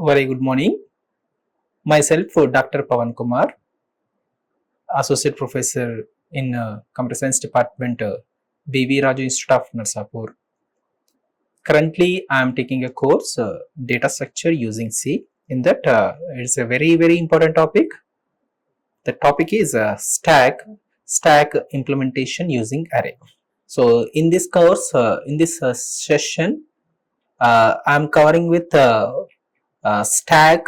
Very good morning. Myself, Dr. Pavan Kumar, Associate Professor in Computer Science Department, B.V. Raju Institute of Narsapur. Currently, I am taking a course, Data Structure using C. In that, it's a very important topic. The topic is stack implementation using array. So, in this course, in this session, I am covering with stack,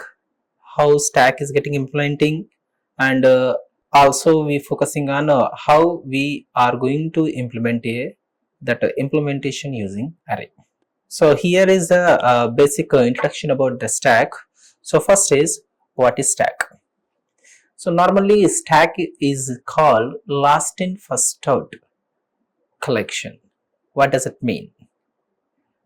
how stack is getting implementing, and also we focusing on how we are going to implement that implementation using array. So here is a basic introduction about the stack. So first is, what is stack? So normally stack is called last in first out collection. What does it mean?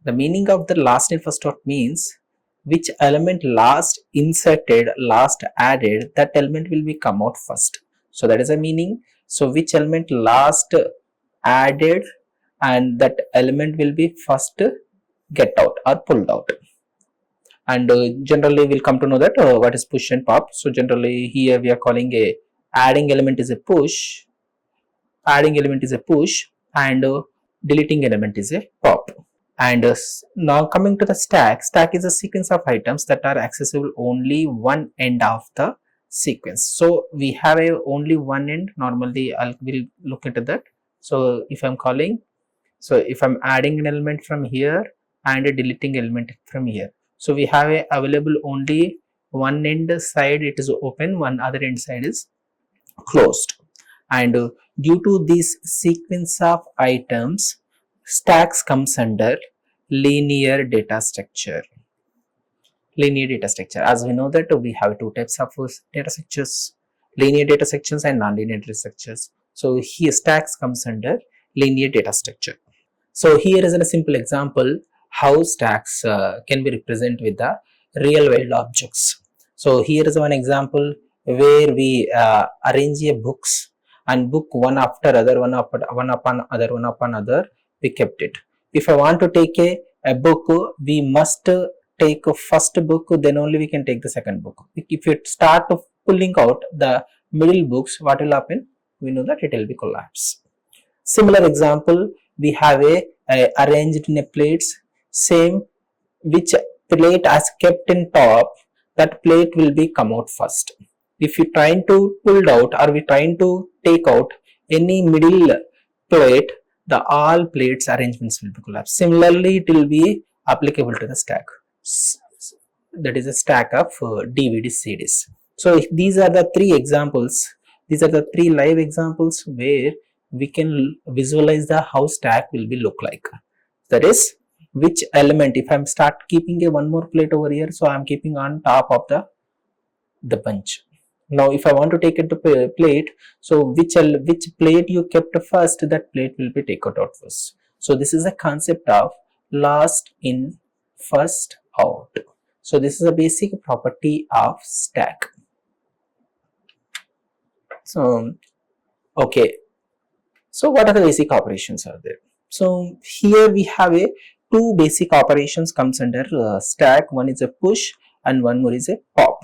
The meaning of the last in first out means which element last inserted, last added, that element will be come out first. So that is a meaning. So which element last added and that element will be first get out or pulled out. And generally we'll come to know that what is push and pop. So generally here we are calling a adding element is a push, and deleting element is a pop. And now coming to the stack is a sequence of items that are accessible only one end of the sequence. So we have only one end. Normally we'll look into that. So if I'm adding an element from here and a deleting element from here, so we have available only one end side, it is open, one other end side is closed. And due to this sequence of items, stacks comes under linear data structure. As we know that we have two types of data structures, linear data structures and non-linear data structures. So here stacks comes under linear data structure. So here is a simple example how stacks can be represented with the real world objects. So here is one example where we arrange a books, and book one after other, one upon other, we kept it. If I want to take a book, we must take a first book, then only we can take the second book. If you start pulling out the middle books, what will happen? We know that it will be collapse. Similar example, we have arranged in a plates, same which plate as kept in top, that plate will be come out first. If you trying to pull out or we trying to take out any middle plate, the all plates arrangements will be collapsed. Similarly, it will be applicable to the stack. That is a stack of DVD CDs. So these are the three examples. These are the three live examples where we can visualize the how stack will be look like. That is, which element, if I'm start keeping a one more plate over here, so I'm keeping on top of the bunch. Now if I want to take it to plate, so which plate you kept first, that plate will be taken out first. So this is a concept of last in first out. So this is a basic property of stack. So okay, so what are the basic operations are there? So here we have two basic operations comes under stack. One is a push and one more is a pop.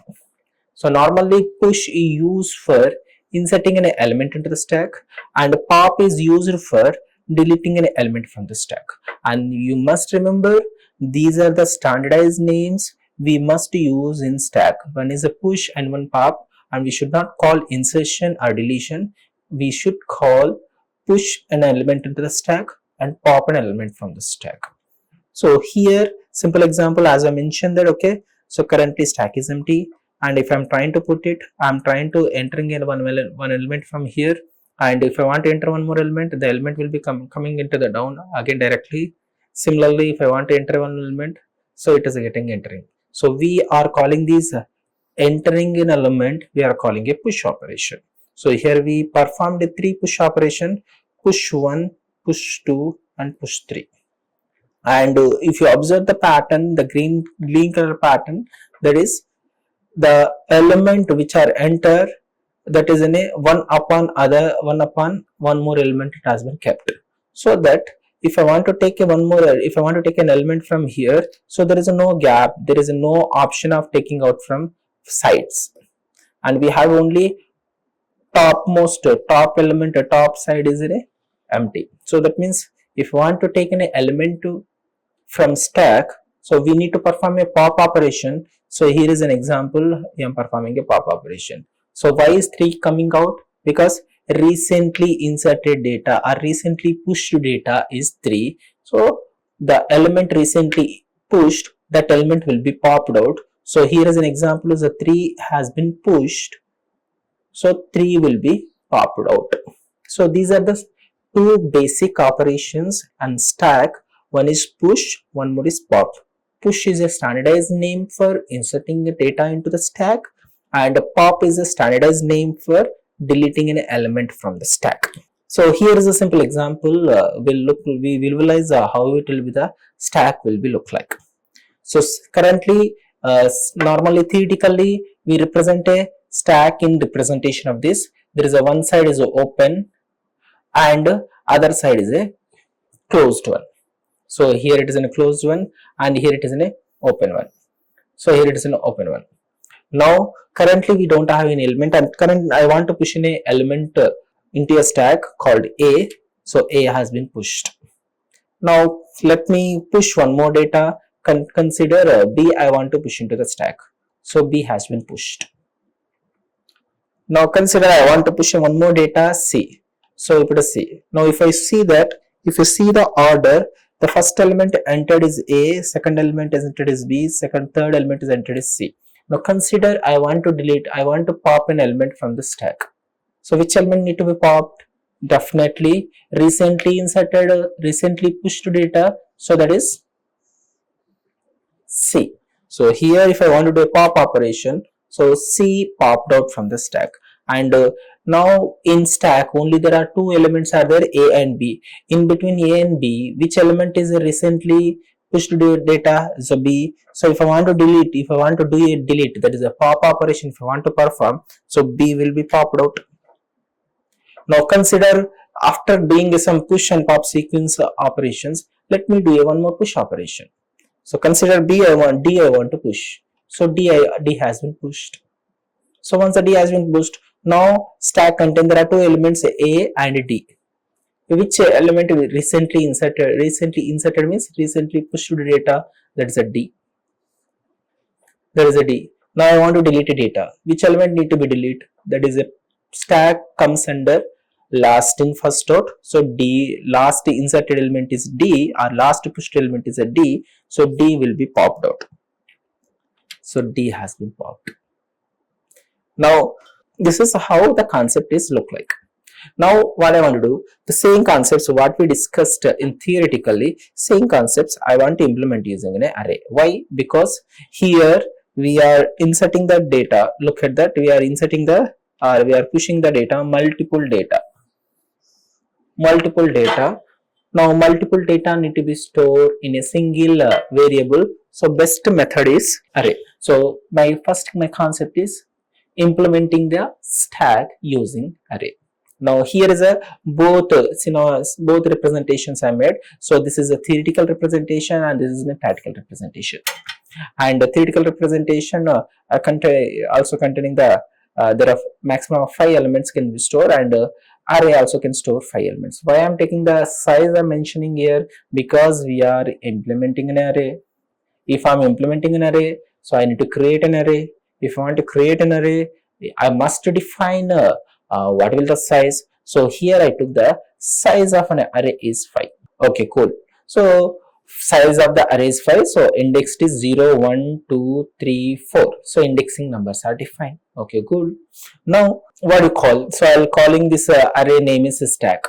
So normally push is used for inserting an element into the stack, and pop is used for deleting an element from the stack. And you must remember, these are the standardized names we must use in stack. One is a push and one pop, and we should not call insertion or deletion. We should call push an element into the stack and pop an element from the stack. So here simple example, as I mentioned that, okay, so currently stack is empty, and if I'm trying to put it, I'm trying to entering in one element from here, and if I want to enter one more element, the element will be coming into the down again directly. Similarly, if I want to enter one element, so it is getting entering. So we are calling these entering an element, we are calling a push operation. So here we performed a three push operation: push 1, push 2 and push 3. And if you observe the pattern, the green color pattern, that is the element which are enter, that is in a one upon one more element it has been kept, so that if I want to take if I want to take an element from here, so there is no gap, there is no option of taking out from sides, and we have only topmost top element, top side is empty. So that means if you want to take an element from stack, so we need to perform a pop operation. So here is an example, I am performing a pop operation. So why is 3 coming out? Because recently inserted data or recently pushed data is 3. So the element recently pushed, that element will be popped out. So here is an example, the 3 has been pushed, so 3 will be popped out. So these are the two basic operations on stack. One is push, one more is pop. Push is a standardized name for inserting the data into the stack, and pop is a standardized name for deleting an element from the stack. So here is a simple example. We visualize how it will be, the stack will be look like. So currently, normally theoretically, we represent a stack in representation of this. There is a one side is open and other side is a closed one. So here it is in a closed one and here it is in a open one. So here it is in an open one. Now currently we don't have an element, and I want to push in a element into a stack called A. So A has been pushed. Now let me push one more data. Consider B I want to push into the stack. So B has been pushed. Now consider I want to push in one more data, C. So we put a C. Now if I see that, if you see the order, the first element entered is A, second element is entered is B, third element is entered is C. Now consider I want to delete, I want to pop an element from the stack. So which element need to be popped? Definitely recently inserted, recently pushed data. So that is C. So here if I want to do a pop operation, so C popped out from the stack, and now in stack only there are two elements are there, A and B. In between A and B, which element is recently pushed data? So B. So if I want to delete, if I want to do a delete, that is a pop operation, if I want to perform, so B will be popped out. Now consider after doing some push and pop sequence operations, let me do a one more push operation. So consider D I want to push. So D has been pushed. So once the D has been pushed, now stack contain there are two elements A and D. Which element recently inserted? Recently inserted means recently pushed data, that is a D. There is a D. Now I want to delete a data. Which element need to be deleted? That is a stack comes under last in first out. So D, last inserted element is D, or last pushed element is a D. So D will be popped out. So D has been popped. Now this is how the concept is look like. Now what I want to do, the same concepts what we discussed in theoretically, same concepts I want to implement using an array. Why? Because here we are inserting the data. Look at that, we are inserting the, we are pushing the data, multiple data. Now multiple data need to be stored in a single variable. So best method is array. So my concept is implementing the stack using array. Now here is a both representations I made. So this is a theoretical representation and this is a practical representation. And the theoretical representation also containing the there are maximum of 5 elements can be stored, and array also can store 5 elements. Why I am taking the size I am mentioning here? Because we are implementing an array. If I am implementing an array, so I need to create an array. If I want to create an array, I must define what will the size. So here I took the size of an array is 5. Okay, cool. So size of the array is 5. So indexed is 0, 1, 2, 3, 4. So indexing numbers are defined. Okay, good. Now what do you call? So I'll calling this array name is stack.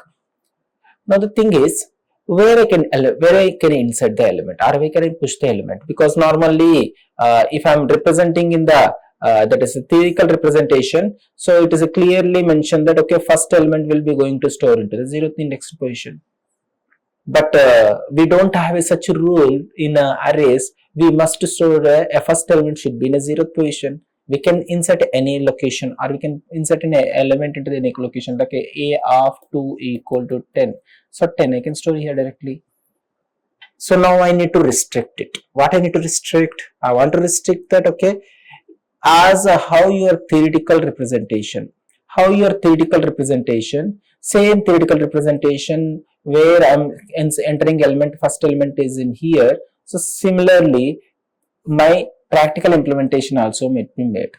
Now the thing is, where I can insert the element, or where can I push the element? Because normally if I'm representing in the that is a theoretical representation, so it is clearly mentioned that okay, first element will be going to store into the 0th index position. But we don't have such a rule in arrays. We must store a first element should be in a 0th position. We can insert any location, or we can insert an element into the any location, like a of 2 equal to 10. So 10 I can store here directly. So now I need to restrict it. What I need to restrict? I want to restrict that, okay, as how your theoretical representation, same theoretical representation where I'm entering element, first element is in here. So similarly, my practical implementation also may be made.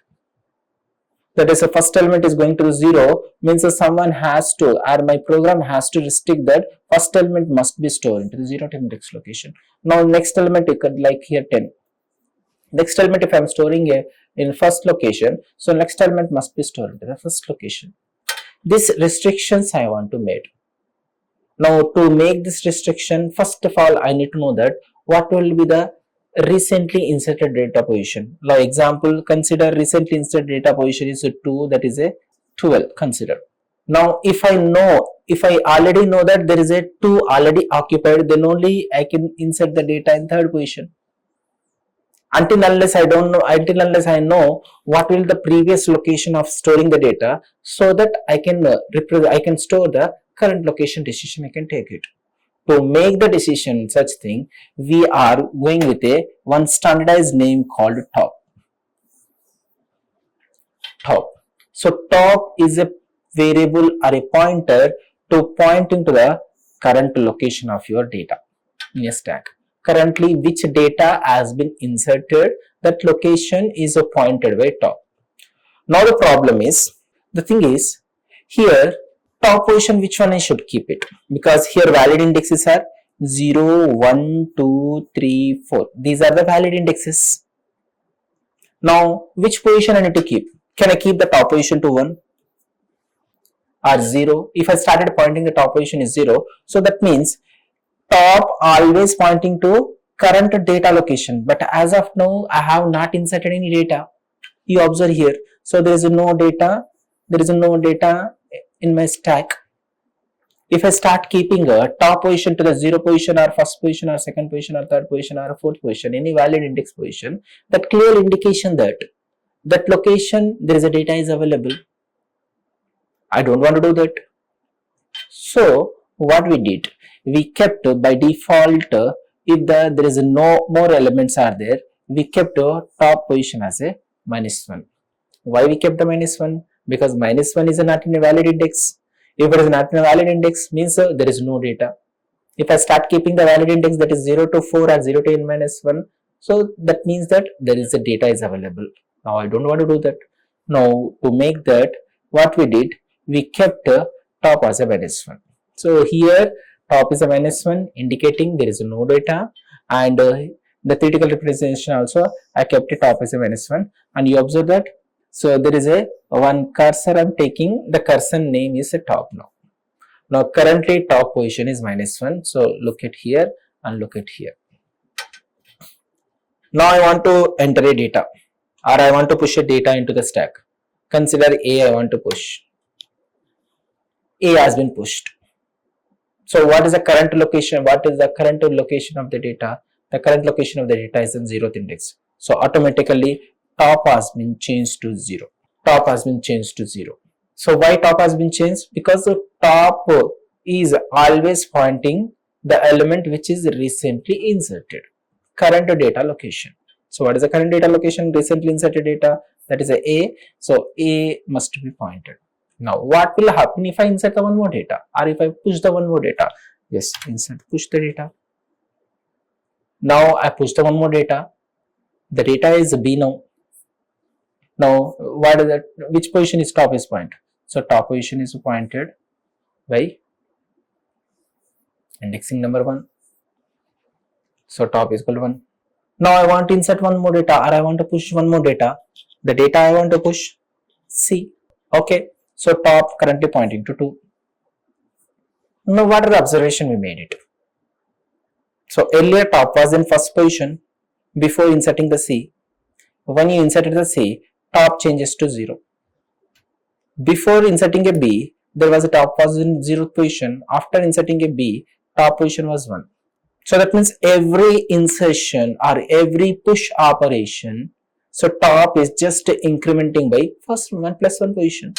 That is, the first element is going to 0, means that someone has to, or my program has to restrict that first element must be stored into the 0th index location. Now next element, it could like here 10. Next element, if I am storing a in first location, so next element must be stored into the first location. These restrictions I want to make. Now to make this restriction, first of all, I need to know that what will be the recently inserted data position. Now example, consider recently inserted data position is a 2, that is a 12, consider. Now if I already know that there is a 2 already occupied, then only I can insert the data in third position. Until unless I know what will the previous location of storing the data, so that I can store the current location decision, I can take it. To make the decision such thing, we are going with one standardized name called top. So top is a variable or a pointer to point into the current location of your data in a stack. Currently, which data has been inserted, that location is pointed by top. Now the problem is, the thing is, here top position, which one I should keep it, because here valid indexes are 0, 1, 2, 3, 4. These are the valid indexes. Now which position I need to keep? Can I keep the top position to 1 or 0? If I started pointing the top position is 0, so that means top always pointing to current data location, but as of now I have not inserted any data. You observe here, so there is no data in my stack. If I start keeping a top position to the 0 position or first position or second position or third position or fourth position, any valid index position, that clear indication that location there is a data is available. I don't want to do that. So what we did, we kept by default, if there is no more elements are there, we kept top position as a -1. Why we kept the -1? Because -1 is not in a valid index. If it is not in a valid index, means there is no data. If I start keeping the valid index, that is 0 to 4 or 0 to n minus 1, so that means that there is a data is available. Now I don't want to do that. Now to make that, what we did, we kept top as a -1. So here top is a -1, indicating there is no data, and the theoretical representation also I kept it top as a -1, and you observe that. So there is a one cursor I'm taking, the cursor name is a top now. Now currently top position is -1, so look at here and look at here. Now I want to enter a data, or I want to push a data into the stack. Consider A, I want to push. A has been pushed. So what is the current location? What is the current location of the data? The current location of the data is in 0th index. So automatically top has been changed to 0. Top has been changed to 0. So why top has been changed? Because the top is always pointing the element which is recently inserted. Current data location. So what is the current data location? Recently inserted data, that is A. So A must be pointed. Now what will happen if I insert the one more data, or if I push the one more data? Yes, insert, push the data. Now I push the one more data. The data is B now. Now what is that? Which position is top is pointed? So top position is pointed by indexing number 1. So top is equal to 1. Now I want to insert one more data, or I want to push one more data. The data I want to push, C. Okay. So top currently pointing to 2. Now what are the observation we made it? So earlier top was in first position before inserting the C. When you inserted the C, top changes to 0. Before inserting a B, there was a top was in 0th position. After inserting a B, top position was 1. So that means every insertion or every push operation So top is just incrementing by first 1 plus 1 position.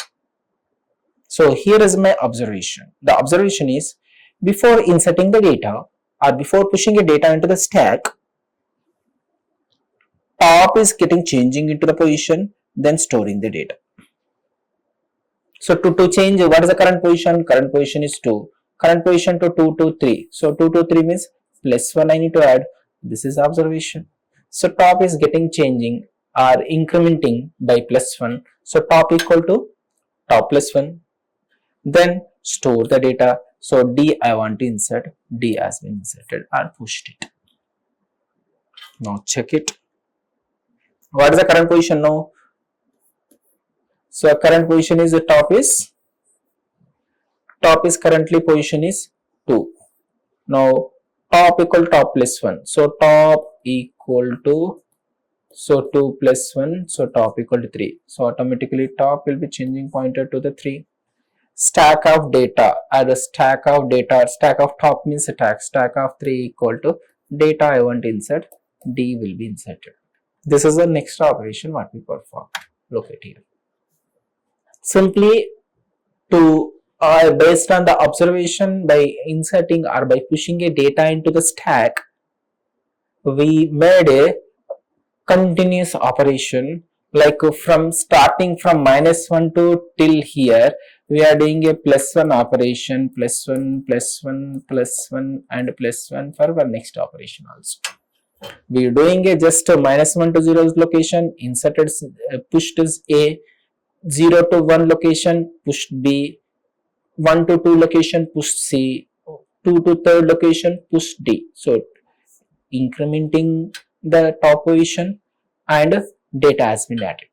So here is my observation. The observation is before inserting the data or before pushing a data into the stack, top is getting changing into the position, then storing the data. So to change, what is the current position? Current position is 2. Current position to 2 to 3. So 2 to 3 means plus 1 I need to add. This is observation. So top is getting changing or incrementing by plus 1. So top equal to top plus 1. Then store the data. So D I want to insert. D has been inserted or pushed it. Now check it. What is the current position now? So current position is the top is currently position is 2. Now top equal top plus 1. So top equal to, so 2 plus 1, so top equal to 3. So automatically top will be changing pointer to the 3. Stack of data, add a stack of data, stack of top means stack of 3 equal to data I want to insert, D will be inserted. This is the next operation what we perform. Look at here. Simply to based on the observation by inserting or by pushing a data into the stack, we made a continuous operation, like from starting from -1 to till here we are doing a +1 operation, +1, +1, +1 and +1 for our next operation also. We are doing a just -1 to 0 location, inserted, pushed is A, 0 to 1 location, pushed B, 1 to 2 location, pushed C, 2 to 3rd location, pushed D. So incrementing the top position and data has been added.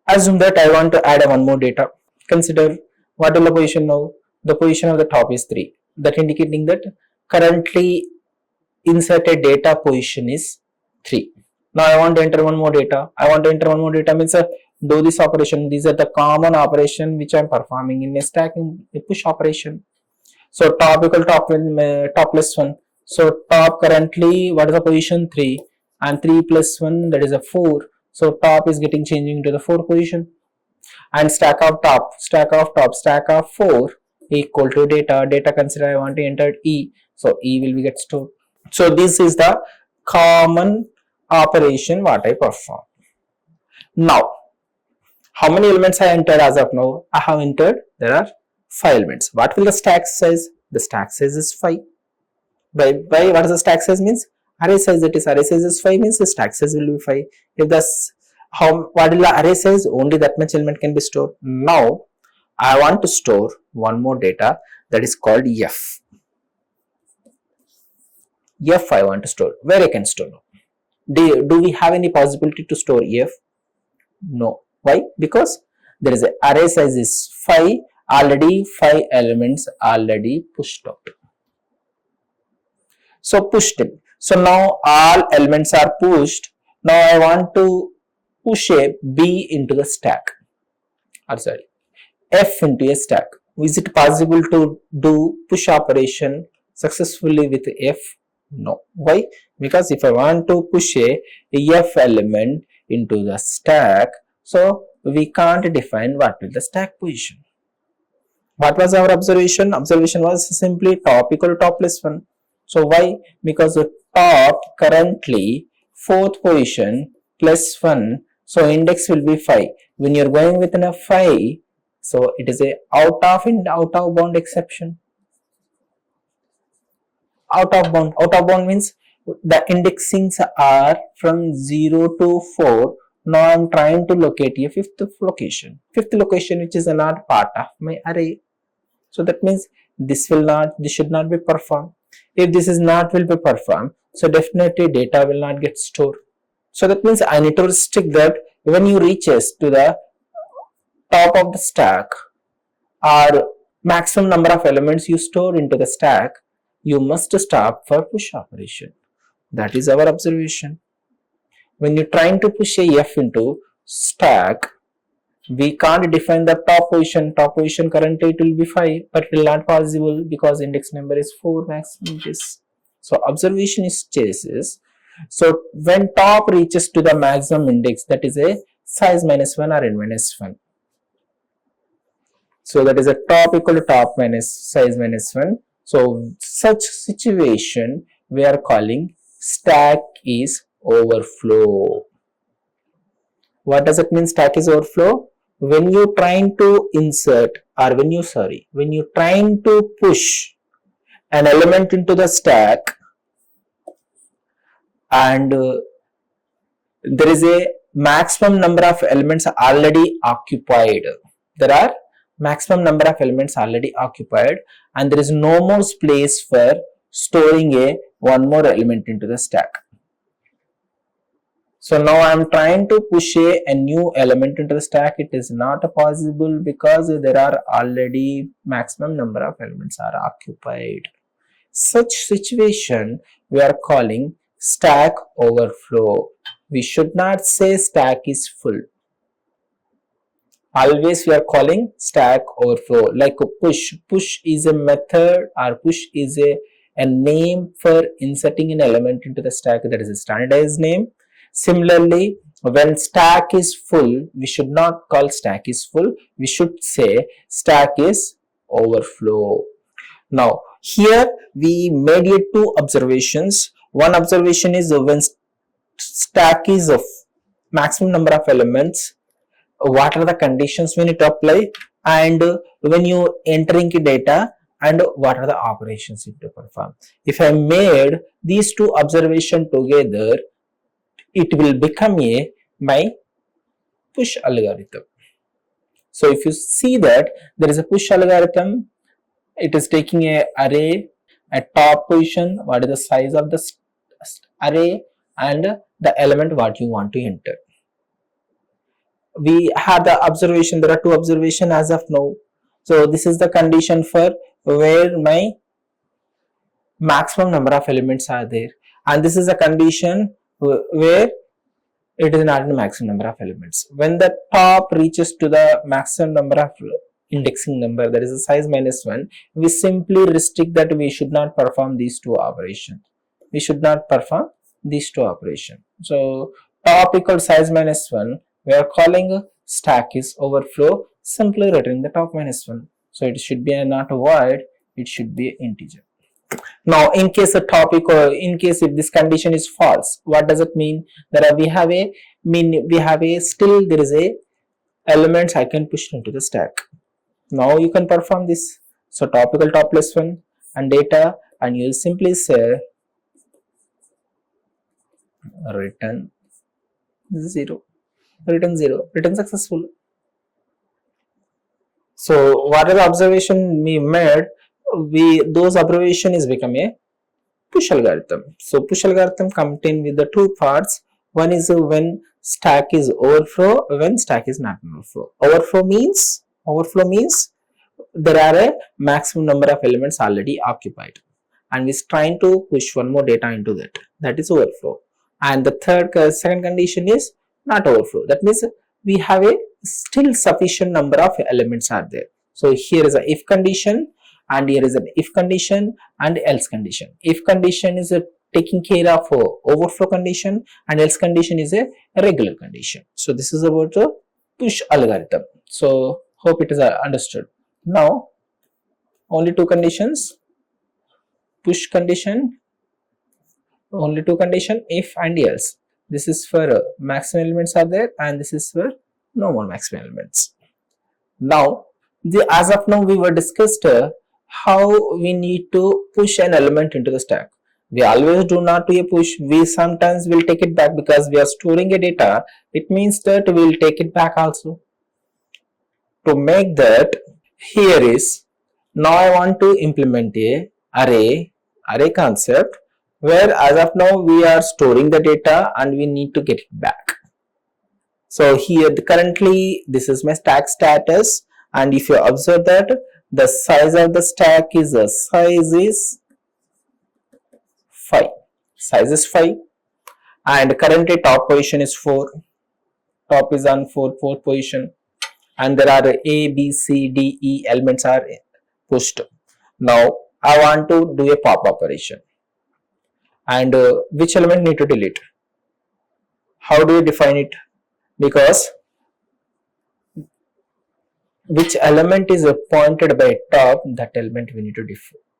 Assume that I want to add one more data. Consider what is the position now? The position of the top is 3. That indicating that currently inserted data position is 3. Now I want to enter one more data. I want to enter one more data means do this operation. These are the common operation which I am performing in a stacking push operation. So top equal top plus 1. So top currently what is the position? 3 and 3 plus 1 that is a 4. So top is getting changing to the 4 position. And stack of 4 equal to data consider I want to enter E, so E will be get stored. So this is the common operation what I perform. Now how many elements I entered as of now? I have entered, there are 5 elements. What will the stack size? The stack size is 5. By what is the stack size means? Array size, that is array size is 5 means the stack size will be 5. If the what is the array size? Only that much element can be stored. Now I want to store one more data that is called F. F I want to store. Where I can store now? Do we have any possibility to store F? No. Why? Because there is a array size is 5, already 5 elements already pushed out. So pushed in. So now all elements are pushed. Now I want to push a B into the stack, or sorry, F into a stack. Is it possible to do push operation successfully with F? No. Why? Because if I want to push a F element into the stack, so we can't define what will the stack position. What was our observation? Observation was simply top equal to top plus 1. So why? Because the top currently 4th position plus 1, so index will be 5. When you are going within a 5, so it is a out of bound exception. Out of bound means the indexings are from 0 to 4. Now I am trying to locate a fifth location which is not part of my array. So that means this should not be performed. If this is not will be performed, so definitely data will not get stored. So that means I need to restrict that when you reaches to the top of the stack or maximum number of elements you store into the stack, you must stop for push operation. That is our observation. When you're trying to push a F into stack, we can't define the top position. Top position currently it will be 5, but it will not possible because index number is 4 maximum is. So observation is chases. So when top reaches to the maximum index, that is a size minus 1 or n minus 1. So that is a top equal to top minus size minus 1. So such situation we are calling stack is overflow. What does it mean stack is overflow? When you trying to insert or when you trying to push an element into the stack and there is a maximum number of elements already occupied. There are maximum number of elements already occupied and there is no more space for storing one more element into the stack. So now I am trying to push a new element into the stack. It is not possible because there are already maximum number of elements are occupied. Such situation we are calling stack overflow. We should not say stack is full. Always we are calling stack overflow. Like a push. Push is a method or push is a name for inserting an element into the stack. That is a standardized name. Similarly, when stack is full, we should not call stack is full. We should say stack is overflow. Now, here we made two observations. One observation is when stack is of maximum number of elements, what are the conditions we need to apply, and when you entering data, and what are the operations you need to perform. If I made these two observations together, it will become my push algorithm. So if you see that there is a push algorithm, it is taking a array at top position, what is the size of the array and the element what you want to enter. We have the observation, there are two observations as of now. So this is the condition for where my maximum number of elements are there, and this is a condition where it is not the maximum number of elements. When the top reaches to the maximum number of indexing number, that is a size minus 1, we simply restrict that we should not perform these two operations. We should not perform these two operations. So top equal size minus 1, we are calling stack is overflow, simply returning the top minus 1. So it should be not a void, it should be an integer. Now, in case the topic or in case if this condition is false, what does it mean? That we have a still there is a elements I can push into the stack. Now you can perform this. So top equal top plus 1 and data, and you simply say return 0, return successful. So whatever observation we made, those observation is become a push algorithm. So push algorithm contain with the two parts. One is when stack is overflow, when stack is not overflow. Overflow means there are a maximum number of elements already occupied, and we is trying to push one more data into that. That is overflow. And the second condition is not overflow. That means we have a still sufficient number of elements are there. So here is a if condition, and here is an if condition and else condition. If condition is taking care of overflow condition, and else condition is a regular condition. So this is about the push algorithm. So hope it is understood. Now only two conditions, push condition, only two condition, if and else. This is for maximum elements are there, and this is for no more maximum elements. Now as of now we were discussed how we need to push an element into the stack. We always do not do a push. We sometimes will take it back because we are storing a data. It means that we will take it back also. To make that, here is, now I want to implement a array concept where as of now we are storing the data and we need to get it back. So here currently this is my stack status, and if you observe that the size of the stack is size is 5, and currently top position is 4, top is on fourth position, and there are A, B, C, D, E elements are pushed. Now I want to do a pop operation, and which element need to delete. How do you define it? Because which element is pointed by top, that element we need to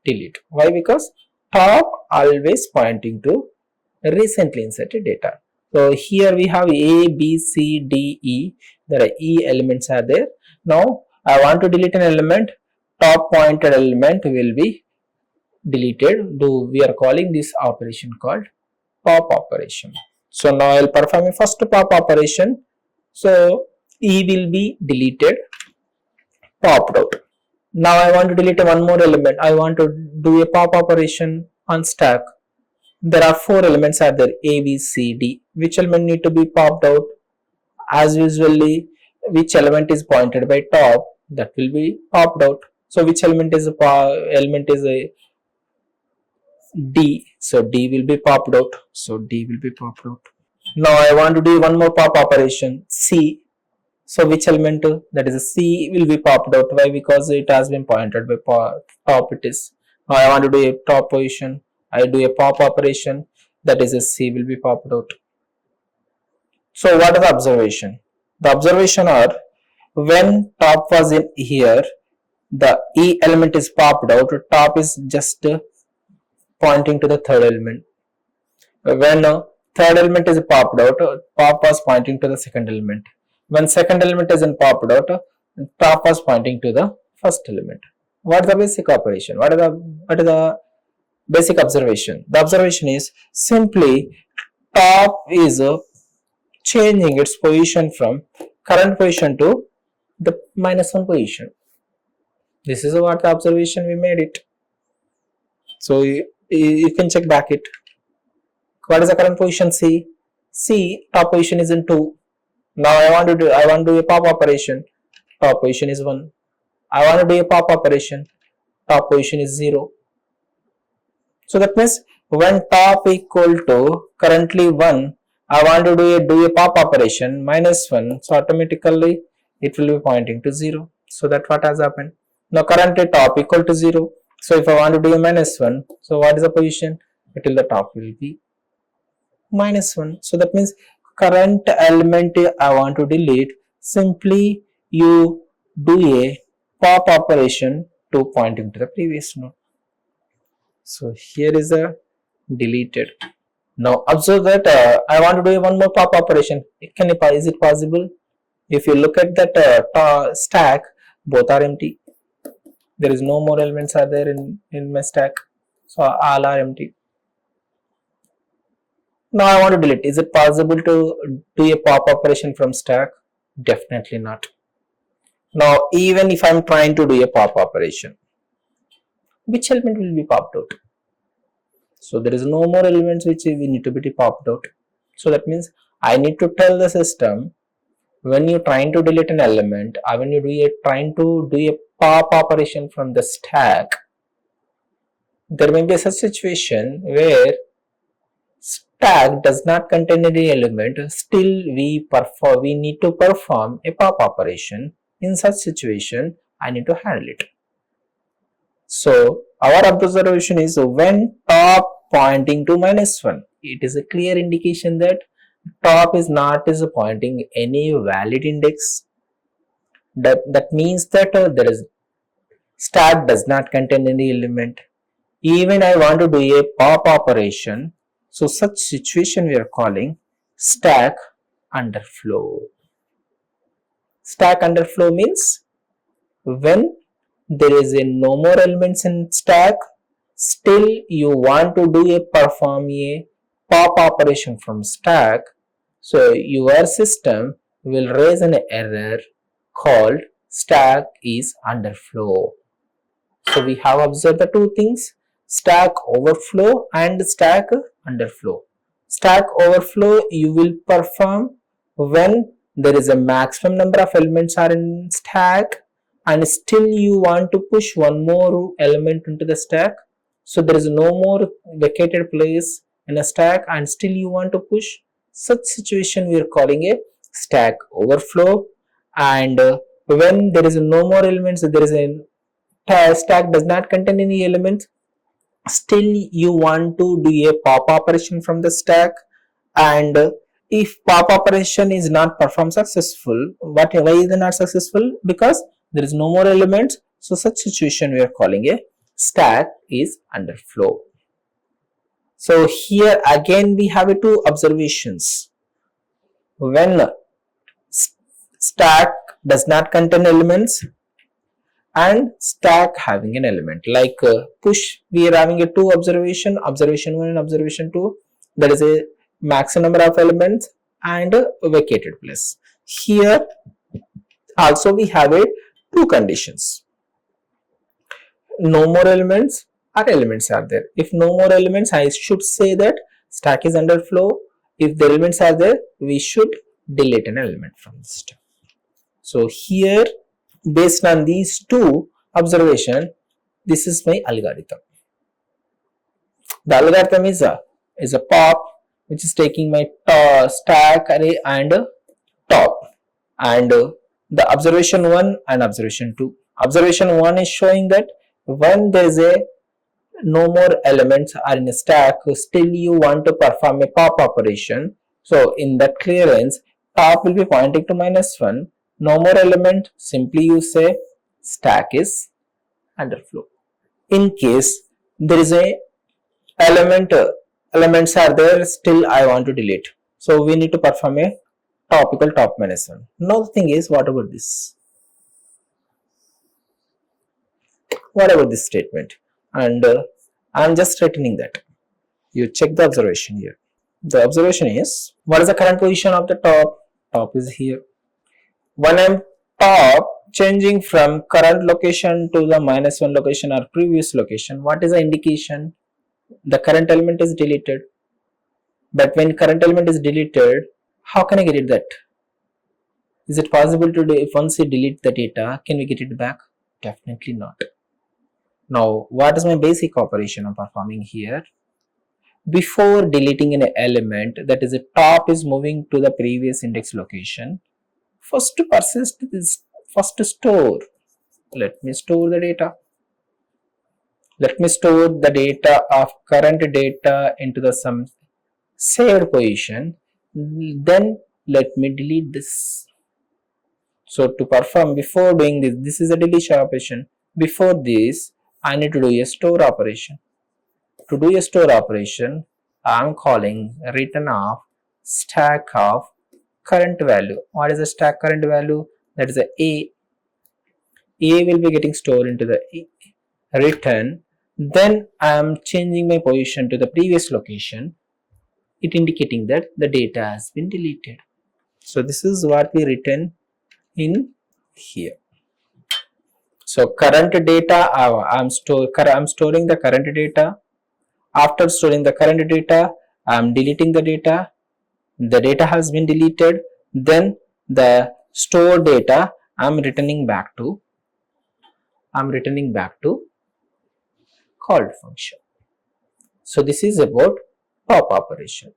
delete. Why? Because top always pointing to recently inserted data. So here we have A, B, C, D, E. There are E elements are there. Now I want to delete an element. Top pointed element will be deleted. We are calling this operation called pop operation. So now I'll perform a first pop operation. So E will be deleted, popped out. Now I want to delete one more element. I want to do a pop operation on stack. There are 4 elements are there, A, B, C, D. Which element need to be popped out? As usually, which element is pointed by top, that will be popped out. So which element is a D? So D will be popped out. So D will be popped out. Now I want to do one more pop operation, C. So which element, that is a C, will be popped out. Why? Because it has been pointed by top it is. Now I want to do a top position. I do a pop operation, that is a C will be popped out. So what is the observation? The observation are, when top was in here, the E element is popped out, top is just pointing to the third element. When third element is popped out, top was pointing to the second element. When second element isn't popped out, top was pointing to the first element. What is the basic operation? What is the basic observation? The observation is simply top is changing its position from current position to the -1 position. This is what the observation we made it. So you can check back it. What is the current position? C. C, top position is in 2. Now I want to do a pop operation. Top position is 1. I want to do a pop operation. Top position is 0. So that means when top equal to currently 1, I want to do a pop operation -1. So automatically it will be pointing to 0. So that what has happened. Now currently top equal to 0. So if I want to do a -1, so what is the position? Until the top will be -1. So that means current element I want to delete, simply you do a pop operation to pointing to the previous node. So here is a deleted. Now observe that I want to do one more pop operation. Is it possible? If you look at that stack, both are empty. There is no more elements are there in my stack. So all are empty. Now I want to delete. Is it possible to do a pop operation from stack? Definitely not. Now even if I am trying to do a pop operation, which element will be popped out? So there is no more elements which we need to be popped out. So that means I need to tell the system, when you are trying to delete an element or when you trying to do a pop operation from the stack, there may be such situation where stack does not contain any element, still we need to perform a pop operation. In such situation, I need to handle it. So our observation is, when top pointing to -1, it is a clear indication that top is not pointing any valid index. That means that there is stack does not contain any element. Even I want to do a pop operation, so such situation we are calling stack underflow. Stack underflow means when there is no more elements in stack, still you want to perform a pop operation from stack, so your system will raise an error called stack is underflow. So we have observed the two things, stack overflow and stack underflow. Stack overflow you will perform when there is a maximum number of elements are in stack and still you want to push one more element into the stack. So there is no more vacated place in a stack and still you want to push. Such situation we are calling a stack overflow. And when there is no more elements, there is a stack does not contain any elements, still you want to do a pop operation from the stack, and if pop operation is not performed successful, why is it not successful? Because there is no more elements. So such situation we are calling a stack is underflow. So here again we have two observations. When stack does not contain elements and stack having an element, like push, we are having a two observation 1 and observation 2, there is a maximum number of elements and a vacated place. Here also we have a two conditions, no more elements or elements are there. If no more elements, I should say that stack is underflow. If the elements are there, we should delete an element from the stack. So here, based on these two observation, this is my algorithm. The algorithm is a pop which is taking my stack array and top, and the observation 1 and observation 2. Observation 1 is showing that when there is a no more elements are in a stack, still you want to perform a pop operation. So in that clearance, top will be pointing to -1. No more element, simply you say stack is underflow. In case there is a elements are there, still I want to delete. So we need to perform a top equal top -1. Now the thing is, what about this? What about this statement? And I'm just returning that. You check the observation here. The observation is, what is the current position of the top? Top is here. When I'm top changing from current location to the -1 location or previous location, what is the indication? The current element is deleted. But when current element is deleted, how can I get it that? Is it possible to do, if once we delete the data, can we get it back? Definitely not. Now, what is my basic operation I'm performing here? Before deleting an element, that is, the top is moving to the previous index location, first to persist is first to store. Let me store the data. Let me store the data of current data into the some saved position. Then let me delete this. So to perform, before doing this, this is a deletion operation. Before this, I need to do a store operation. To do a store operation, I am calling return of stack of current value. What is the stack current value? That is a A. A will be getting stored into the return. Then I am changing my position to the previous location, it indicating that the data has been deleted. So this is what we written in here. So current data, I'm storing the current data. After storing the current data, I'm deleting the data. The data has been deleted. Then the stored data I'm returning back to called function. So this is about pop operation.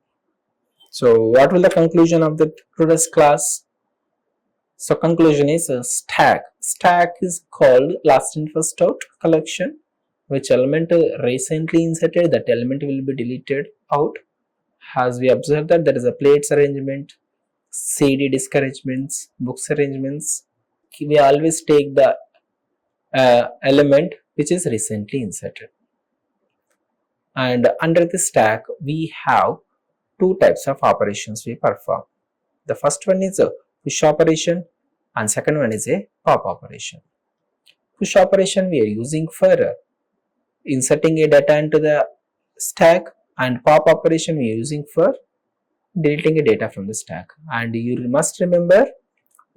So what will the conclusion of the today's class? So conclusion is a stack. Stack is called last in first out collection. Which element recently inserted, that element will be deleted out. As we observe that there is a plates arrangement, CD disk arrangements, books arrangements. We always take the element which is recently inserted. And under the stack, we have two types of operations we perform. The first one is a push operation and second one is a pop operation. Push operation we are using for inserting a data into the stack, and pop operation we are using for deleting a data from the stack. And you must remember,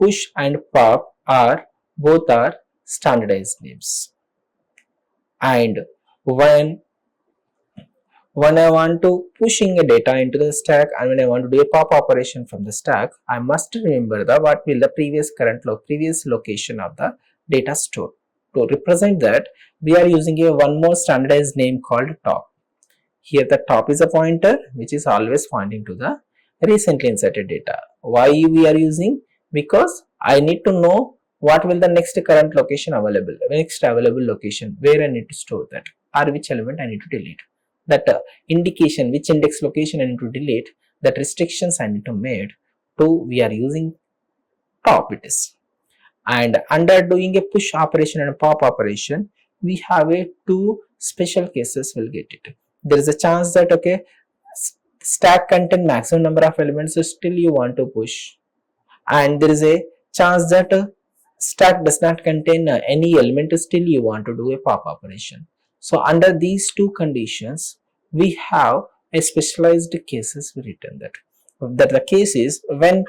push and pop are both are standardized names. And when I want to pushing a data into the stack and when I want to do a pop operation from the stack, I must remember the what will the previous location of the data store. To represent that, we are using one more standardized name called top. Here the top is a pointer which is always pointing to the recently inserted data. Why we are using? Because I need to know what will the next current location available, next available location where I need to store that. or which element I need to delete. That indication, which index location I need to delete, that restrictions I need to make to we are using top it is. And under doing a push operation and a pop operation, we have a two special cases will get it. There is a chance that okay, stack contain maximum number of elements, so still you want to push, and there is a chance that stack does not contain any element, still you want to do a pop operation. So under these two conditions, we have a specialized cases written that the case is when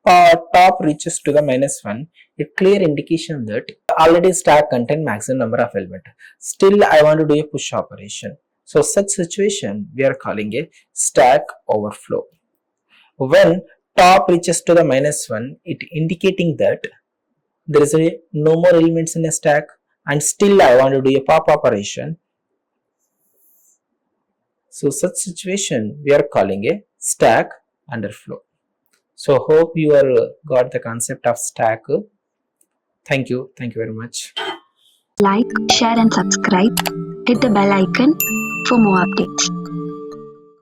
top reaches to the -1, a clear indication that already stack contain maximum number of element. Still I want to do a push operation. So such situation we are calling a stack overflow. When top reaches to the -1, it indicating that there is a no more elements in a stack, and still I want to do a pop operation. So such situation we are calling a stack underflow. So hope you are got the concept of stack. Thank you very much. Like, share and subscribe. Hit the bell icon for more updates.